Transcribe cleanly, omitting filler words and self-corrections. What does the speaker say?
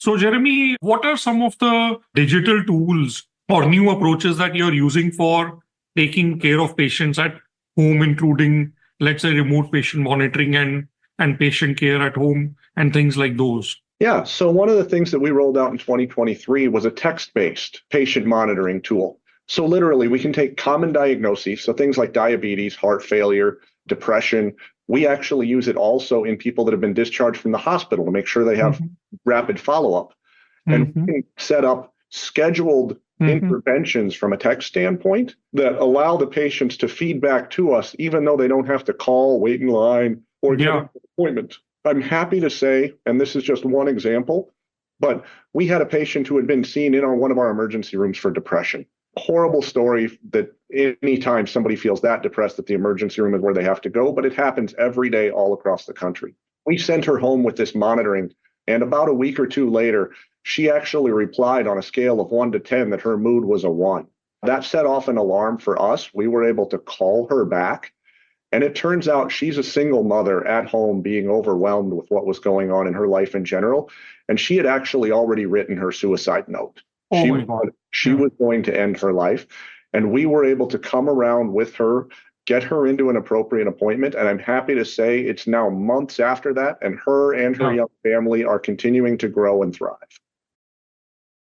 So, Jeremy, what are some of the digital tools or new approaches that you're using for taking care of patients at home, including, let's say, remote patient monitoring and patient care at home and things like those? Yeah, so one of the things that we rolled out in 2023 was a text-based patient monitoring tool. So literally, we can take common diagnoses, so things like diabetes, heart failure, depression. We actually use it also in people that have been discharged from the hospital to make sure they have rapid follow-up. And we can set up scheduled interventions from a tech standpoint that allow the patients to feed back to us, even though they don't have to call, wait in line, or get an appointment. I'm happy to say, and this is just one example, but we had a patient who had been seen in one of our emergency rooms for depression. Horrible story that anytime somebody feels that depressed that the emergency room is where they have to go, but it happens every day all across the country. We sent her home with this monitoring, and about a week or two later, she actually replied on a scale of 1 to 10 that her mood was a 1. That set off an alarm for us. We were able to call her back. And it turns out she's a single mother at home being overwhelmed with what was going on in her life in general. And she had actually already written her suicide note. She was going to end her life. And we were able to come around with her, get her into an appropriate appointment. And I'm happy to say it's now months after that. And her young family are continuing to grow and thrive.